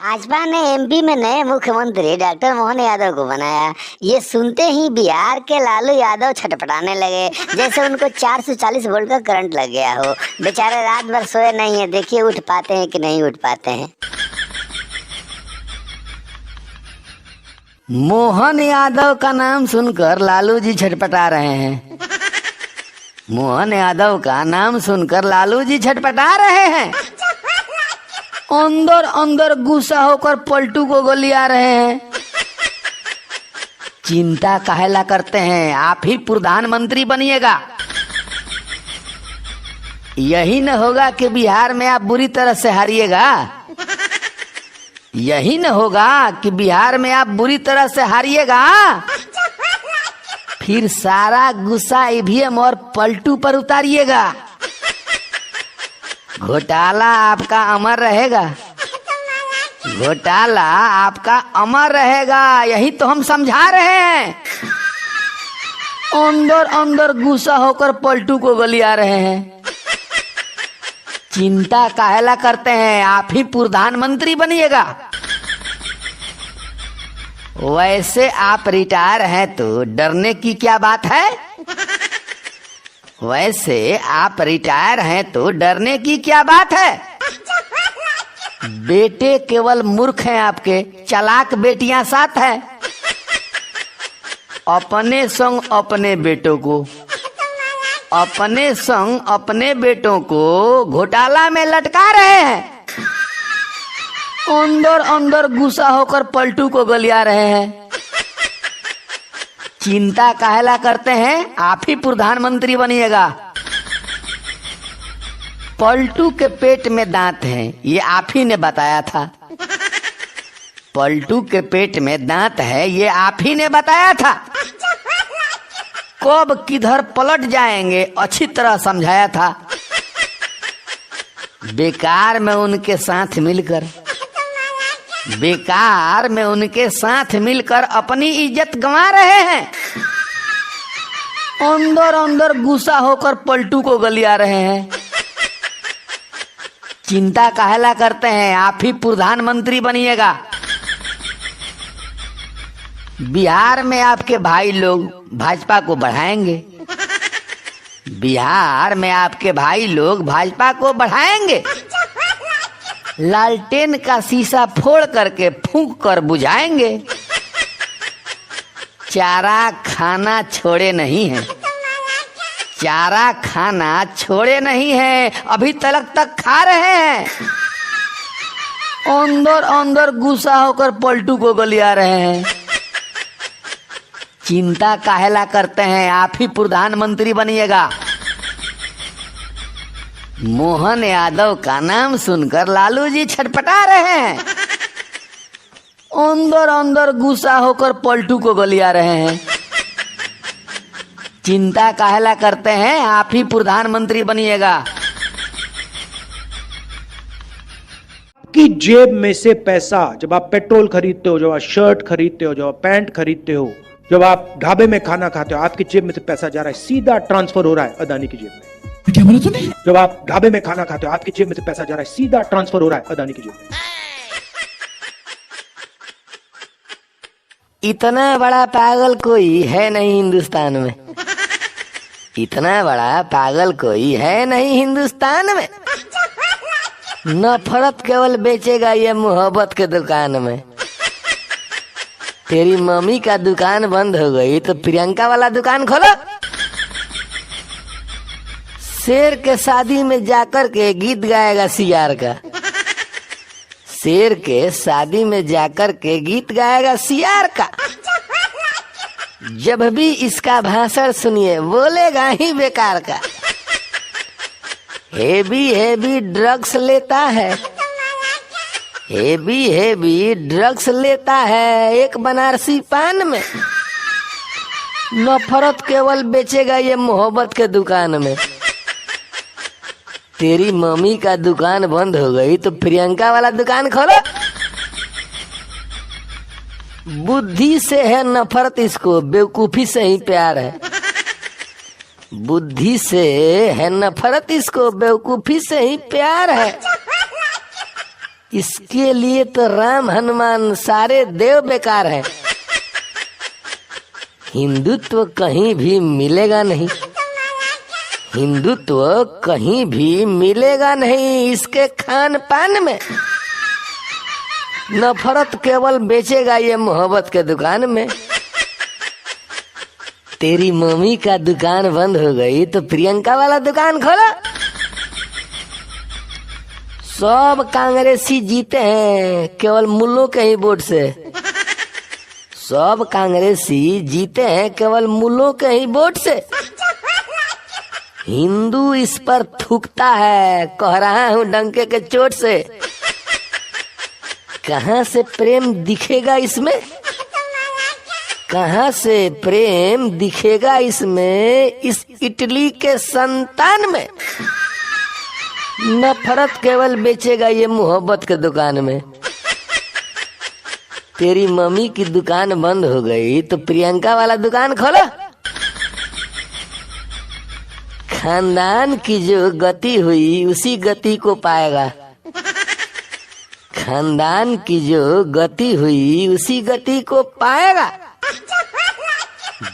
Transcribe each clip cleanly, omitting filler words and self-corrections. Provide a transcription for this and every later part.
भाजपा ने एमपी में नए मुख्यमंत्री डॉक्टर मोहन यादव को बनाया। ये सुनते ही बिहार के लालू यादव छटपटाने लगे, जैसे उनको 440 वोल्ट का करंट लग गया हो। बेचारे रात भर सोए नहीं है, देखिए उठ पाते हैं कि नहीं उठ पाते हैं। मोहन यादव का नाम सुनकर लालू जी छटपटा रहे हैं। मोहन यादव का नाम सुनकर लालू जी छटपटा रहे हैं। अंदर अंदर गुस्सा होकर पलटू को गोलियां रहे हैं। चिंता काहेला करते हैं, आप ही प्रधानमंत्री बनिएगा। यही न होगा कि बिहार में आप बुरी तरह से हारिएगा। यही न होगा कि बिहार में आप बुरी तरह से हारिएगा। फिर सारा गुस्सा ईवीएम और पलटू पर उतारिएगा। घोटाला आपका अमर रहेगा। घोटाला आपका अमर रहेगा, यही तो हम समझा रहे हैं। अंदर अंदर गुस्सा होकर पलटू को गोलियां रहे हैं। चिंता काहेला करते हैं, आप ही प्रधानमंत्री बनिएगा। वैसे आप रिटायर हैं तो डरने की क्या बात है। वैसे आप रिटायर हैं तो डरने की क्या बात है। बेटे केवल मूर्ख हैं आपके, चालाक बेटियां साथ हैं। अपने संग अपने बेटों को घोटाला में लटका रहे हैं। अंदर अंदर गुस्सा होकर पलटू को गोलियां रहे हैं। चिंता काहेला करते हैं, आप ही प्रधानमंत्री बनिएगा। पलटू के पेट में दांत हैं, ये आप ही ने बताया था। पलटू के पेट में दांत है, ये आप ही ने बताया था। कब किधर पलट जाएंगे अच्छी तरह समझाया था। बेकार में उनके साथ मिलकर अपनी इज्जत गंवा रहे हैं। अंदर अंदर गुस्सा होकर पलटू को गोलियां रहे हैं। चिंता काहेला करते हैं, आप ही प्रधानमंत्री बनिएगा। बिहार में आपके भाई लोग भाजपा को बढ़ाएंगे। बिहार में आपके भाई लोग भाजपा को बढ़ाएंगे। लालटेन का शीशा फोड़ करके फूंक कर बुझाएंगे। चारा खाना छोड़े नहीं है, अभी तक खा रहे हैं। अंदर अंदर गुस्सा होकर पलटू को गोलियां रहे हैं। चिंता काहेला करते हैं, आप ही प्रधानमंत्री बनिएगा। मोहन यादव का नाम सुनकर लालू जी छटपटा रहे हैं। अंदर अंदर गुस्सा होकर पलटू को गोलियां रहे हैं। चिंता काहेला करते हैं, आप ही प्रधानमंत्री बनिएगा। आपकी जेब में से पैसा, जब आप पेट्रोल खरीदते हो, जब आप शर्ट खरीदते हो, जब आप पैंट खरीदते हो, जब आप ढाबे में खाना खाते हो, आपकी जेब में से पैसा जा रहा है, सीधा ट्रांसफर हो रहा है अदानी की जेब में। क्या बोला तूने? जब आप ढाबे में खाना खाते हो, आपकी जेब में से पैसा जा रहा है, सीधा ट्रांसफर हो रहा है अदानी की जेब में। इतना बड़ा पागल कोई है नहीं हिंदुस्तान में। इतना बड़ा पागल कोई है नहीं हिंदुस्तान में। नफरत केवल बेचेगा ये मोहब्बत के दुकान में। तेरी मम्मी का दुकान बंद हो गई तो प्रियंका वाला दुकान खोलो। शेर के शादी में जाकर के गीत गाएगा सियार का। शेर के शादी में जाकर के गीत गाएगा सियार का। जब भी इसका भाषण सुनिए बोलेगा ही बेकार का। हेवी ड्रग्स लेता है। हेवी ड्रग्स लेता है एक बनारसी पान में। नफरत केवल बेचेगा ये मोहब्बत के दुकान में। तेरी मम्मी का दुकान बंद हो गई तो प्रियंका वाला दुकान खोलो। बुद्धि से है नफरत इसको, बेवकूफी से ही प्यार है। बुद्धि से है नफरत इसको, बेवकूफी से ही प्यार है। इसके लिए तो राम हनुमान सारे देव बेकार हैं। हिंदुत्व कहीं भी मिलेगा नहीं, हिंदुत्व कहीं भी मिलेगा नहीं इसके खान पान में। नफरत केवल बेचेगा ये मोहब्बत के दुकान में। तेरी मम्मी का दुकान बंद हो गई तो प्रियंका वाला दुकान खोला। सब कांग्रेसी जीते हैं केवल मुल्लों के ही वोट से। सब कांग्रेसी जीते हैं केवल मुल्लों के ही वोट से। हिंदू इस पर थूकता है, कह रहा हूँ डंके के चोट से। कहाँ से प्रेम दिखेगा इसमें, कहाँ से प्रेम दिखेगा इसमें, इस इटली के संतान में। नफरत केवल बेचेगा ये मोहब्बत के दुकान में। तेरी मम्मी की दुकान बंद हो गई तो प्रियंका वाला दुकान खोलो। खानदान की जो गति हुई उसी गति को पाएगा। खानदान की जो गति हुई उसी गति को पाएगा।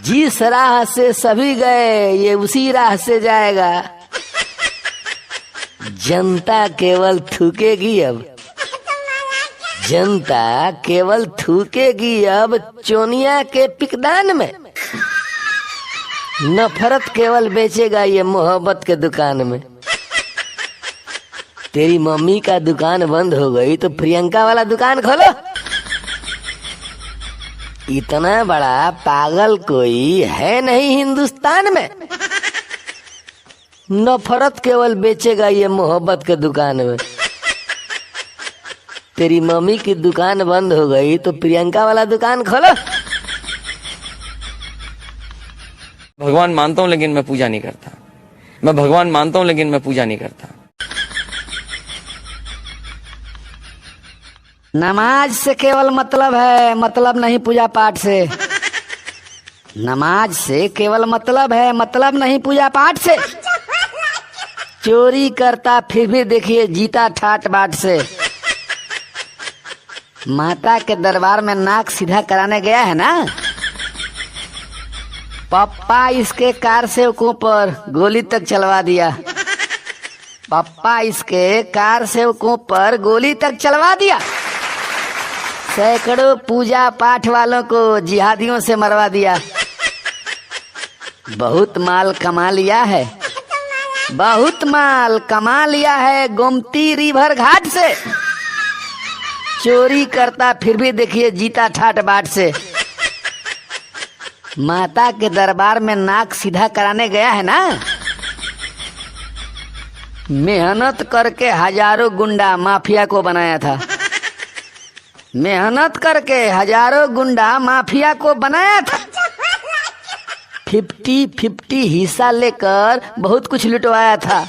जिस राह से सभी गए ये उसी राह से जाएगा। जनता केवल थूकेगी अब, जनता केवल थूकेगी अब चोनिया के पिकदान में। नफरत केवल बेचेगा ये मोहब्बत के दुकान में। तेरी मम्मी का दुकान बंद हो गई तो प्रियंका वाला दुकान खोलो। इतना बड़ा पागल कोई है नहीं हिंदुस्तान में। नफरत केवल बेचेगा ये मोहब्बत के दुकान में। तेरी मम्मी की दुकान बंद हो गई तो प्रियंका वाला दुकान खोलो। भगवान मानता हूँ लेकिन मैं पूजा नहीं करता। मैं भगवान मानता हूँ लेकिन मैं पूजा नहीं करता। नमाज से केवल मतलब है, मतलब नहीं पूजा पाठ से। नमाज से केवल मतलब है, मतलब नहीं पूजा पाठ से। चोरी करता फिर भी देखिए जीता ठाट बाट से। माता के दरबार में नाक सीधा कराने गया है ना, पप्पा इसके कार सेवकों पर गोली तक चलवा दिया। पप्पा इसके कार सेवकों पर गोली तक चलवा दिया। सैकड़ों पूजा पाठ वालों को जिहादियों से मरवा दिया। बहुत माल कमा लिया है, बहुत माल कमा लिया है गोमती रिवर घाट से। चोरी करता फिर भी देखिए जीता ठाट बाट से। माता के दरबार में नाक सीधा कराने गया है ना, मेहनत करके हजारों गुंडा माफिया को बनाया था। मेहनत करके हजारों गुंडा माफिया को बनाया था। 50-50 हिस्सा लेकर बहुत कुछ लुटवाया था।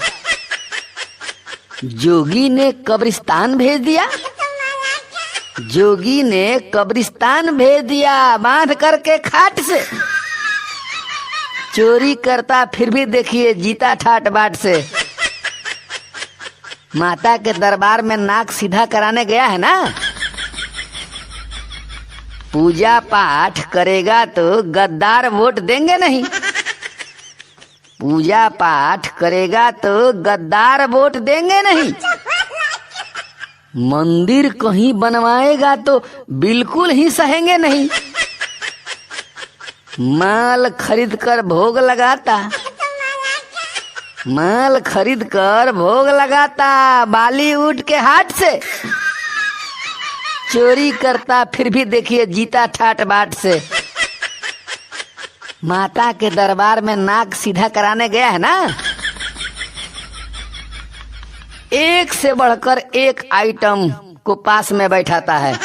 जोगी ने कब्रिस्तान भेज दिया, जोगी ने कब्रिस्तान भेज दिया बांध करके खाट से। चोरी करता फिर भी देखिए जीता ठाट बाट से। माता के दरबार में नाक सीधा कराने गया है ना, पूजा पाठ करेगा तो गद्दार वोट देंगे नहीं। पूजा पाठ करेगा तो गद्दार वोट देंगे नहीं। मंदिर कहीं बनवाएगा तो बिल्कुल ही सहेंगे नहीं। माल खरीद कर भोग लगाता, माल खरीद कर भोग लगाता बॉलीवुड के हाट से। चोरी करता फिर भी देखिए जीता ठाट बाट से। माता के दरबार में नाक सीधा कराने गया है ना, एक से बढ़कर एक आइटम को पास में बैठाता है।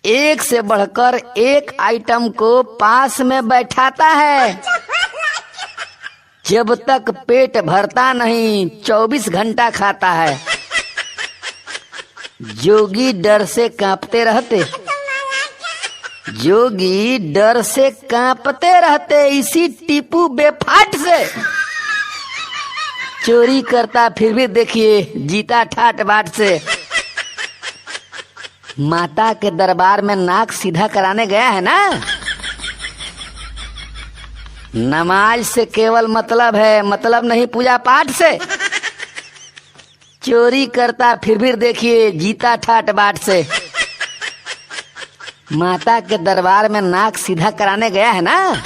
एक से बढ़कर एक आइटम को पास में बैठाता है। जब तक पेट भरता नहीं 24 घंटा खाता है। जोगी डर से कांपते रहते, जोगी डर से कांपते रहते इसी टीपू बेफाट से। चोरी करता फिर भी देखिए जीता ठाट बाट से। माता के दरबार में नाक सीधा कराने गया है ना। नमाज से केवल मतलब है, मतलब नहीं पूजा पाठ से। चोरी करता फिर भी देखिए जीता ठाट बाट से। माता के दरबार में नाक सीधा कराने गया है ना।